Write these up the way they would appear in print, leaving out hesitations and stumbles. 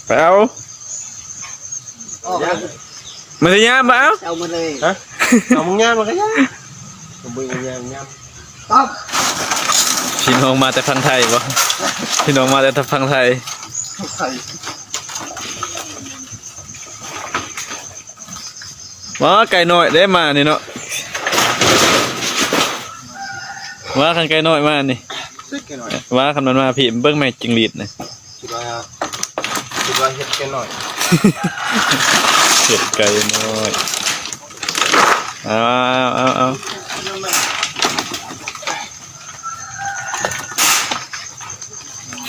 ไปเอามาสิยามมาเอาเอามาเลยฮะเอามึงยามมาก็ยามมึงยามต๊อบพี่น้องมาแต่พังไทยบ่พี่น้องมาแต่พังไทยว้าไก่น้อยได้มานี่เนาะว้าขันไก่น้อยมานี่ว้าขันมันมาพี่เบิ้งแม่จิงหรีดนะคิดว่าเฮ็ดแค่หน่อยเห็ดไก่น้อยเอา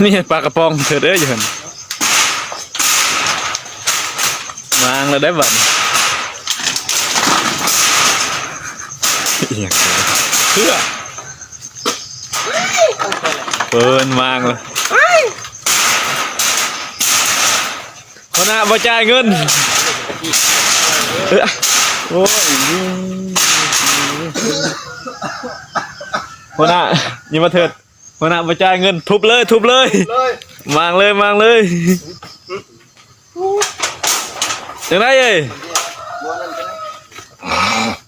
นี่ปลากระป๋องเถิดเด้ออยู่หั่นวางแล้วได้บัดเพื่อเปินวางเลยคนน่ะบ่จ่ายเงินโอ้ยคนน่ะยิงมาเถิดคนน่ะบ่จ่ายเงินทุบเลยวางเลยจังได๋เอ้ย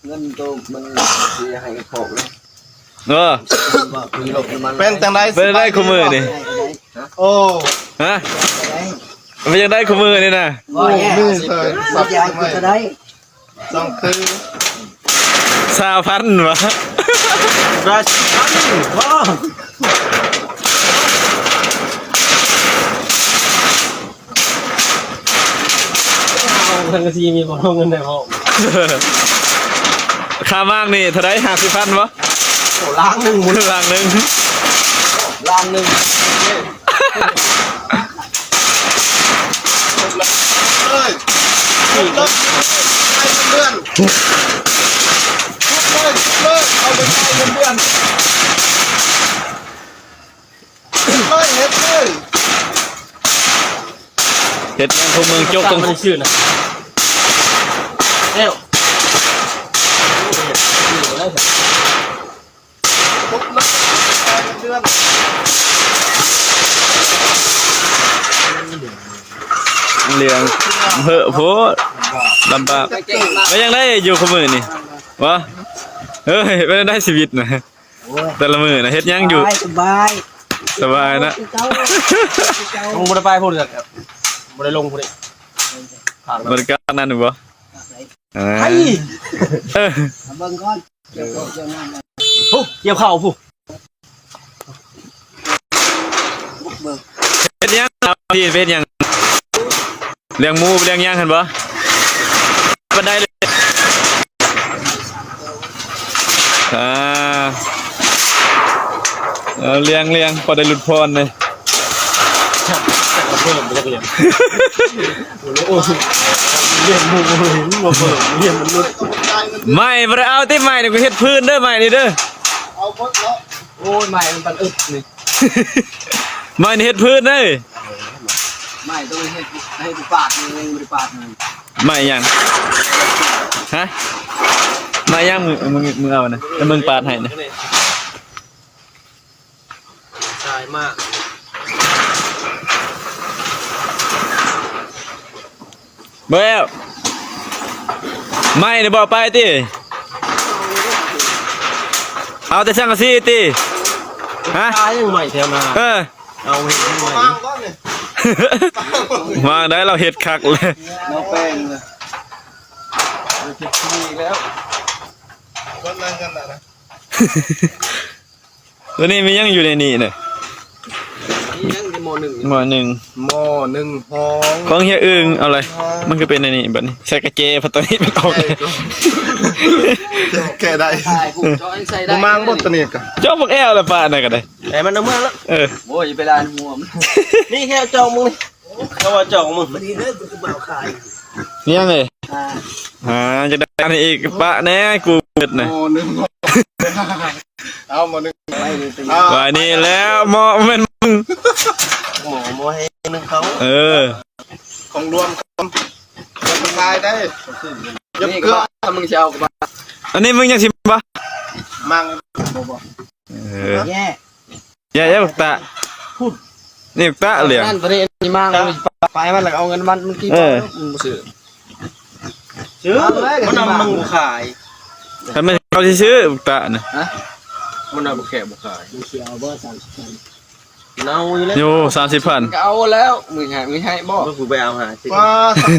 เงินตัวมันสิให้ขอบเลยเป็นจังได๋เป็นได้คู่มือนี่โอ้ฮะเป็นจังได๋คู่มือนี่น่ะบ่แย่สับยายกูจะได้ต้องคือ20,000วะราชว้าทางกะทีมีบ่เงินได้บ่ค่ามากนี่เท่าไร50,000วะล้างหนึ่งล้างหนึ่งเลยเดือนเลยเอาไปใช้เงินเดือนเลยเฮ็ดยังพวกเมืองโจกตรงชื่อนะเอ้าเลี้ยงเหอะโพลำบากไม่ยังได้อยู่ขมือนี่วะเฮ้ยไม่ได้ชีวิตนะแต่ละมือนะเฮ็ดยังอยู่สบายนะลงบนไปพูดเลยบนได้ลงพูดเลยบริการนั่นหรือเปล่าไอ้เบิ่งก่อนเกี่ยวเข่าผู้เป็นยังพี่เป็นยังเลี้ยงหมูเลี้ยงย่างกันปะบันไดเลยเลี้ยงพอได้หลุดพรเลยเพิ่มไปเลยโอ้เลี้ยงหมูเลี้ยงมันลุดไม่มาเอาที่ใหม่เนี่ยกูเฮ็ดพื้นเด้อใหม่นี่เด้อเอาพดแล้วโอ้ยใหม่มันปันอึดนี่ใหม่เฮ็ดพื้นเด้อไม่ต้องให้ปาดเองบริปาดมันไม่ยังฮะไม่ยังมึงเอานะแล้วมึงปาดให้นะใช่มากเบ้อไม่เนี่ยบอกไปติเอาแต่ช่างกะซีติฮะยังใหม่แถวมาเอาเห็ดใหม่มาได้เราเห็ดคักเลยน้องแป้งเลยเห็ดที่แล้วคนนั่งกันนะตัวนี้มียังอยู่ในนี่เนี่ยม.1ห้องของเฮียอึ่งเอาเลยมันก็เป็นในนี้แบบนี้ใส่กระเจพอตัวนี้มันออกแกได้กูมั่งบดตัวนี้กันเจ้าพวกแอลละป่าไหนกันได้แต่มันเอาเมื่อแล้วโอ้ยไปลานหัวมันนี่แค่จองมึงเขาว่าจองมึงวันนี้เลิกกูจะเบาขายนี่ยังไงจะได้อันอีกปะแน่กูเกิดนะเอามา1ว่านี่แล้วหมอเป็นมึงหมอให้นึงเขาของรวมทำลายได้ยกเกลือมึงเชียวกับอันนี้มึงยังชิมปะมังแย่บอกตาพูด นี่ตะเหลียง นั่นตัวนี้มีมากไปมันแล้วเอาเงินมันกี่บาทมันซื้อ ซื้อมันนำมึงขาย ทำไมเขาซื้อตะน่ะ มันนำแขกบุขาย เสียวบ่สั่น เน่าอยู่แล้ว โย30,000 ก็เอาแล้วมึงให้บ่ ก็คือไปเอาหาสิ ว่า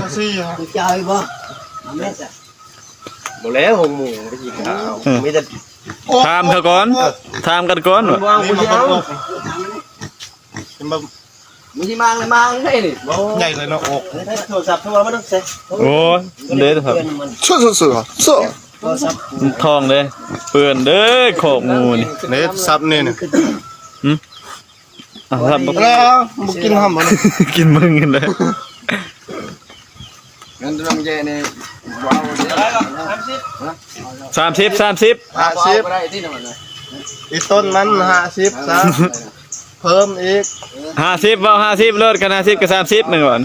สักซี่ฮะ มึงจ่ายบ่แม่จ้ะ หมดแล้วหงหมูไปกินข้าวมีแต่ ถามเขาก่อนถามกันก่อนว่ะ วางกูจะเอา แบบ มึงที่มาเลยมาให้นี่ ใหญ่เลยเนาะอก โทรศัพท์โทรมาต้องเซ็ต โอ้เด้อครับ ช่วยเสือเสือ ทองเลยเปื้อนเด้อโขกงูนี่ เน็ตซับนี่เนี่ย ครับ แล้วมึงกินห้ำมัน กินมึงกันเลย เงินตรงเจนี่ว้าวเดี๋ยว 30 50 ได้ที่นั่นน่ะ อีต้นมัน50ซะเพิ่มอีก 50เว้า50เลิศกัน50กับ30นึงก่อน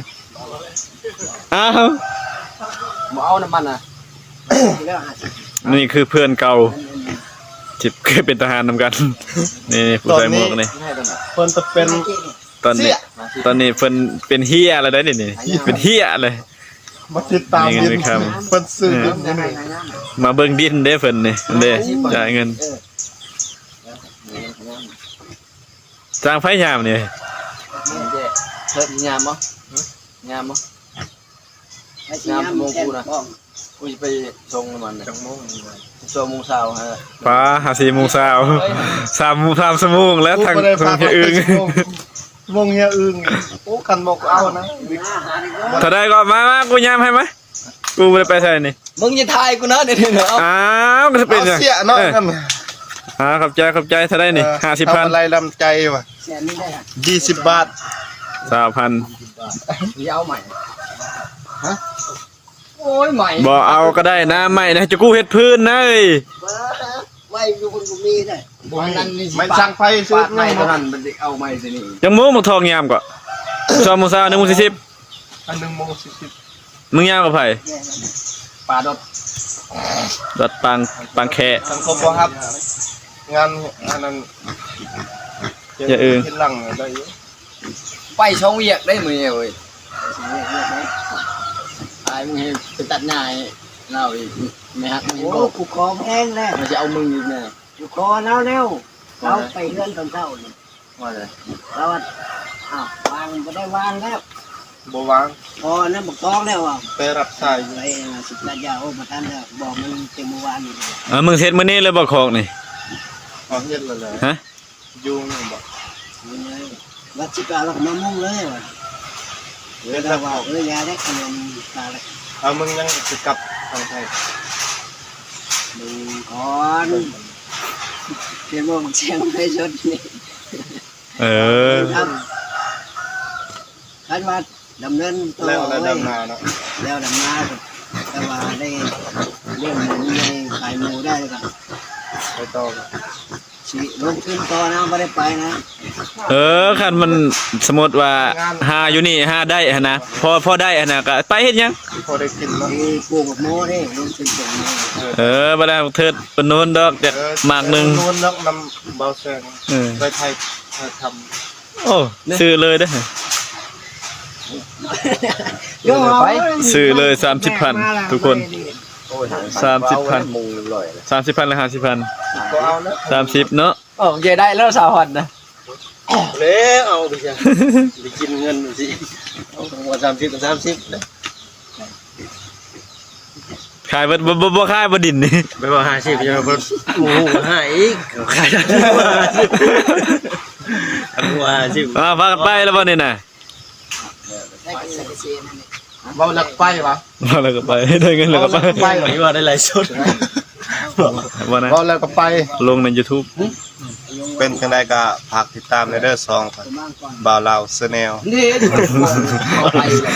อ้าว บ่เอาน้ำมันน่ะ นี่คือเพื่อนเก่าที่เคยเป็นทหารนำกันนี่ผู้ใส่หมวกนี่ เพิ่นจะเป็น ตอนนี้เพิ่นเป็นเฮียอะไรได้นี่เป็นเฮียเลย มาติดตามดินเพิ่นซื้อดินนี่ มาเบิ่งดินเด้เพิ่นนี่เด้จ่ายเงินจ้างไฟยามนี่ เพิ่มยามบ่ยามบ่ยามโมงกูนะกูจะไปส่งมันจังโมงส่งโมงเช้าฮะ ป้า4 โมงเช้า3 ชั่วโมงแล้วทางทางอื่น วงเฮียอึ้งโอ้กันบอกเอานะ ถ้าได้ก็มากูยามให้มั้ยกูบ่ได้ไปใส่นี่ มึงอย่าทายกูนะเดี๋ยวเนาะ อ้าวก็เป็น เสียเนาะนั่น ขอบใจถ้าได้นี่ ทำอะไรลำใจว่ะ แสนนี่ได้ฮะ 20 บาท 3,000 พี่เอาใหม่ฮะโอ้ยใหม่ บ่เอาก็ได้นะไม่นะจะกูเฮ็ดพื้นนะเอ้ย ไว้อยู่คนกูมีได้วันนั้นนี่ ไม่สั่งไฟซื้อ ใหม่เท่านั้นมันเอาใหม่สินี่ จังโมงทองยามก่อน2 โมงเช้า1 โมง 40 อัน1 โมง 40 มึงยามกับไผ ปลาดด ดัดปังแค่ สังคมบ่ครับงานอันนั้นที่หลังได้อยู่ ไปช่องเวียกได้มือเว้ยไอ้มึงเห็นไปตัดหน้าเราอีกไม่ฮักมึง โอ้กูคอแพงแล้ว มันจะเอามึงอีกเนี่ย กูคอแล้วแล้วเราไปเลื่อนตอนเช้านี่ ว่าเลย เราอ้าววางไม่ได้วางแล้ว บ่วาง พอนั่นบอกต้องแล้วอ่ะ ไปรับสายอยู่ ไอ้สิบนาทีโอ้มาทันแล้วบอกมันเต็มเมื่อวานนี่ มึงเฮ็ดมื้อนี้เลยบ่ของนี่ พอเฮ็ดแล้วแหละ ฮะ ยุงบ่ วัดสิบาเรามามุ่งเลยว่ะ เฮ็ด เรา แล้ว ว่าเลยยาได้ขนมตาเลย เอามึงยังสิกลับทางไทย ดูก่อนเดี๋ยวมึงเชียงไปชดนี่ เออ ครับคันว่าดำเนินตัว แล้ว ไว้ ดำนาเนาะ แล้วดำนาแต่ว่าได้เรื่องหมูได้ขายหมูได้เลยครับ ไปต่อ สิลงทุนต่อนะไม่ได้ไปนะ คันมันสมมุติว่าหาอยู่นี่หาได้หั่นนะพอได้หั่นน่ะก็ไปเฮ็ดหยัง พอได้กินเนาะ ที่ปลูกกับโมได้ลงทุนปลูกโม บ่ได้เถิดปนนูนดอกจักหมากหนึง นวลนกนำเบาแซง เออ ไปไทยท โอ้ซื้อเลยเด้อ โย่เอา ซื้อเลย30,000ทุกคน 30,000 มุงเลย 30,000หรือ50,000 ำก็เอานะ 30เนาะ โอ้ยได้แล้วสาวหันนะ แล้วเอาไปจ้ะไปกินเงินสิเอาหัว30กับ30นะ ขายบ่ขายบ่ดินนี่ ไปว่า50จะมาเพิ่นโอ้โหหาอีกขายได้หัว50 พากันไปแล้วบ่นี่น่ะ เบาหลักไปวะ บ่แล้วก็ไปได้เงินแล้วก็ไป ไปหรือว่าได้หลายสุด บ่นะ เบาแล้วก็ไป ลงใน YouTube เป็นจังไดก็ฝากติดตามในเด้อซองบ่าวลาวเสแนล นี่ดิไปเลย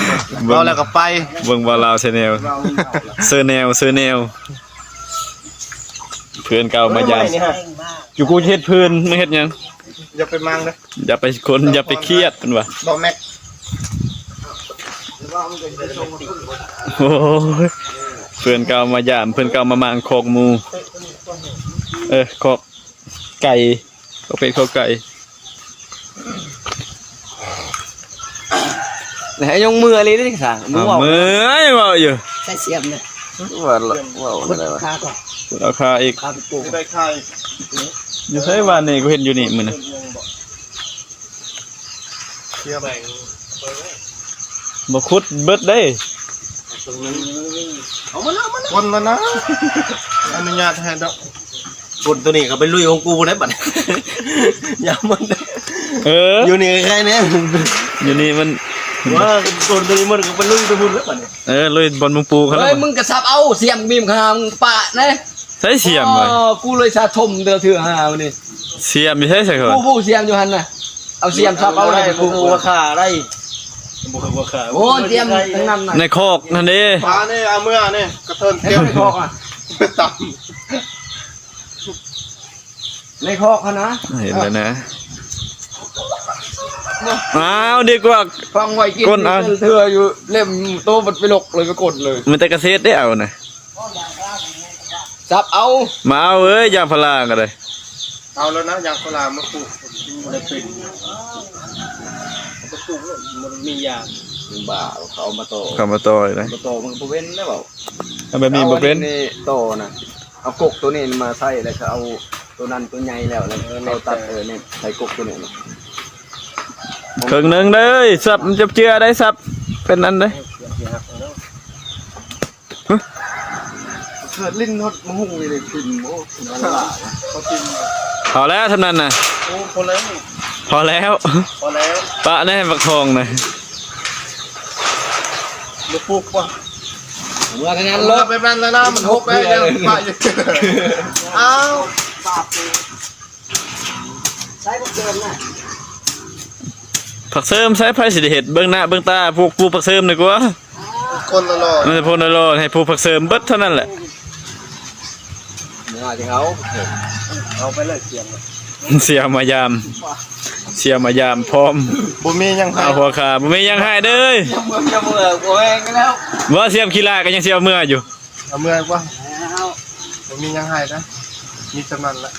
เบาแล้วก็ไป เบิ่งบ่าวลาวแชนแนลเซอร์แนลเพื่อนเก่ามายามอยู่กูเฮ็ดเพื่อนมึงเฮ็ดหยัง อย่าไปมั่งเด้อ อย่าไปคนอย่าไปเครียดมันว่า บ่แม็ก โอ้ยเพื่อนเก่ามายามเพื่อนเก่ามามางคอกหมูคอกไก่ก็เป็นคอกไก่ ให้ยงมืออะไรได้สั่งมือ มือยังเว้าอยู่ ใส่เสียมเนี่ย ว่า พุด อะไรวะ ขาก่อน ราคาอีก ขาไปปลูก ได้ค่าย อยู่ไสบ้านนี่กูเห็นอยู่นี่มื้อน่ะ เทียบ บ่ขุดเบิดเด้ คนแล้วนะอนุญาตให้ดอก คนตัวนี้ก็เป็นลุยของกูได้บัดอย่ามัน เออ อยู่นี่ใครเนี่ย อยู่นี่มัน ว่าคนตัวนี้มันก็เป็นลุยไปพุ่นแล้วบัด ลุยบอลมุงปูเขาแล้ เฮ้ วย มึงกระซับเอาเสียมบีมคางปะนะ ใช้เสียมไว้ กูเลยชาชมเดือดเถื่อหาวันนี้ เสียมไม่ใช่ใช่เหรอ กูเสียมอยู่หันน่ะเอาเสียมซับเอาได้กูว่าขาได้บ่ขาโอ้เสียมทั้งนั้นน่ะ ในคอกนั่นเด้ ปลาเนี่ยเอาเมื่อเนี่ยกระเทิน เห็น เก็บ ในคอกอ่ะ ต่ ในคอกเขานะ เห็นแล้วนะอ้าวดีกว่า ฟังไว้กิน ก้นเอา เถื่ออยู่เล่มโตมันไปหลกเลยไปกดเลย มันแต่เกษตรได้เอานะ ซับเอา มาเอาเอ้ยยาพารากันเลย ำเอาแล้วนะยางพารามาปลูกมันได้เป็นมาปลูกมันมียาง บ้าเขามาโต เข้ามาต่อยเลย มาโตมันก็เว้นได้เปล่า เอาแบบนี้บ่เป็น นี่โตนะเอากกตัวนี้มาใส่แล้วก็เอาตัวนั้นตัวใหญ่แล้วเราตัดเนี่ยใส่กกตัวนี้ ครึ่งหนึงเด้ยสับมันจะเจือได้สับเป็นอันเด้ เกิดลิ้นทดมะฮุ่งเลยกินโอ้เขากิน พอแล้วทำนั้นน่ะ โอ้พอแล้ว พอแล้ว พอแล้ว ปะแน่บักทองน่ะ มาปลูกป่ะ เมื่อนั้น เลิ เลิ ก ก ไปบ้านแล้วนะมันหกแล้วยังปะอยู่เอา ใส่พวกเดิมน่ะ ผักเสริมใช้ไผสิได้เฮ็ดเบิ่งหน้าเบิ่งตาพวกปลูกผักเสริมดีกว่า คนละรอ มันจะพูดโลดให้ปลูกผักเสริมเบิดเท่านั้นแหละ เมื่อที่เขา เอาไปเลยเสียง เสียมายามเสียมายามพร้อม บ่มียังให้ เอาหัวขาบ่มียังให้เด้ย จะเมื่อกูเองก็แล้ว ว่าเสียมขี้ลาก็ยังเสียเมื่ออยู่ เอาเมื่อยป่ะ แล้ว บ่มียังให้นะมีจำนันละ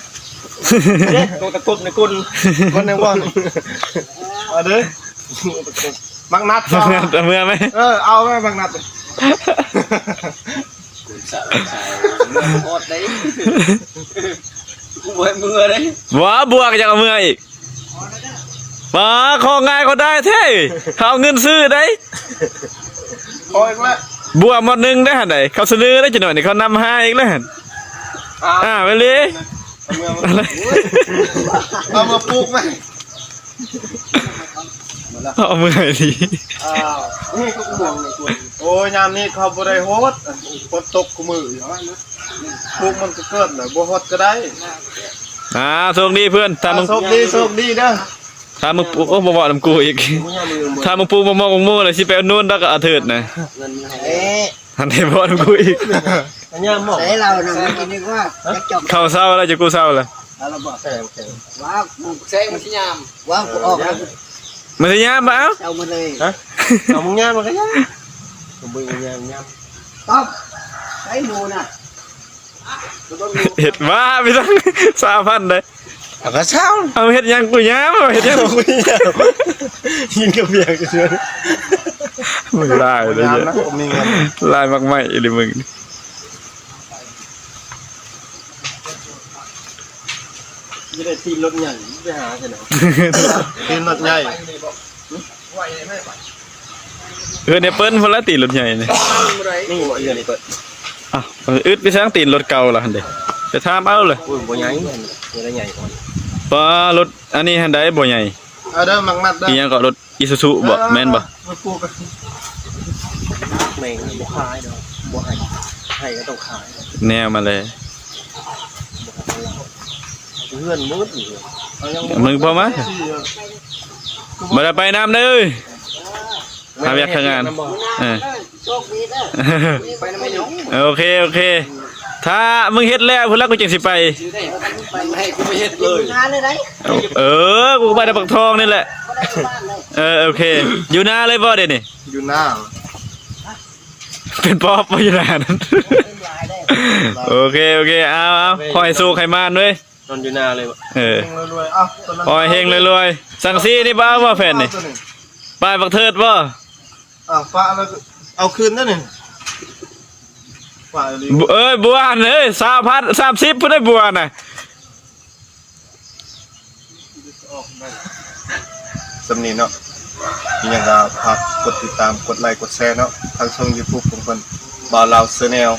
ตัวตะกุบในกุน คนหนึ่งว่าเอาเด้อบังนัดก็ เมื่อไหม เอาไหมบังนัด โคตรได้กูเมื่อได้ ว้าบวกจะเอาเมื่ออีกมาของง่ายก็ได้เท่เขาเอาเงินซื้อได้ โอ้ยละ บวกหมดหนึงได้หั่นใดเขาเสนอได้จังหน่อยนี่เขานำให้อีกแล้วหั่นไปเลย เอามาปลูกไหม เอาเมื่อดี นี่ก็ห่วงเลยคุณโอ้ยยามนี้เขาบ่ได้โฮดฝนตกกูมืออยู่ปลูกมันก็เกิดเลยบ่โฮดก็ได้ โชคดีเพื่อนถ้ามึง โชคดีเด้อ ถ้ามึงปลูกโอ้บ่บอกนำกูอีกถ้ามึงปลูกมะม่วงเลยสิไปเอานู่นแล้วก็เอาเถิดนะ เงินให้ เอ๊ะ ทันได้บอกนำกูอีก อันนี้หมอก ใส่เราน่ะมันกินดีกว่าจะจบ เข้าเศร้าแล้วจะกูเศร้าแล้ว แล้วบอกแซง ว้าวกู แซงมันสิยาม ว้าวกูออกแล้ว มันจะยามบ่เอ้า เอามาเลย เอามึงย่างมันก็ย่างผมบึงย่าง ต๊อบใส่หมูน่ะ เห็ดว่าไปตั้ง3,000เลย เอาก็เช่า เอาเห็ดยังกูยามเห็ดยัง ยิงกับเบียร์กันเชื่อ มึงลายเลย ยาม เนี่ย นะผมมีเงิน ลายมากไม่เลยมึง ไม่ได้ตีรถใหญ่ไปหาใช่ไหมตีรถใหญ่ เนี่ยเปิ้ลพนละตีรถใหญ่เนี่ย นี่หัวเรือนี่เปิด อ่ะอึดไปสร้างตีนรถเก่าละหันเด้ไปถามเอาเลย อุ้ยบ่ใหญ่ตัวใหญ่ก่อน ปารถอันนี้หันได้บ่ใหญ่ เอาเด้อมังนัดเด้ อีหยังก็รถอิซูซุบ่แม่นบ่ มาปลูกกันแม่งบ่ขายเด้อบ่ให้ก็ต้องขาย แนวมาเลย เพื่อนมืดอยู่เอายัง มึงพอมั้ยบ่ได้ไปน้ำเด้อทำอยากทำงานโชคดีเด้อ ไปน้ำไม่ยง โอเคถ้ามึงเฮ็ดแล้วพุ่นละกูจังสิไป ไปให้กูไปเฮ็ดเลย งานเลยได้ กูไปในปักทองนี่แหละ ก็ได้บ้านเลย โอเคอยู่นาเลยบ่เด้นี่ อยู่หน้า เป็นป๊อปบ่อยู่นานั้นโอเคเอาคอยสู้ไขมันด้วย นอนอยู่หน้าเลย รวยๆอ้าว คอยเฮงรวยๆสั่งซีนี่บ้าบ่แฟนนี่ป้ายบักเทิดบ่ ฟ้าแล้วเอาคืนนั่นนี่ฟ้าเลย เอ้ยบัวเอ้ย30,030พุ่นได้บัวน่ะ สำนีเนาะมีหยังก็ฝากกดติดตามกดไลค์กดแชร์เนาะทางช่อง YouTube ของเพิ่นบ่าวลาว Channel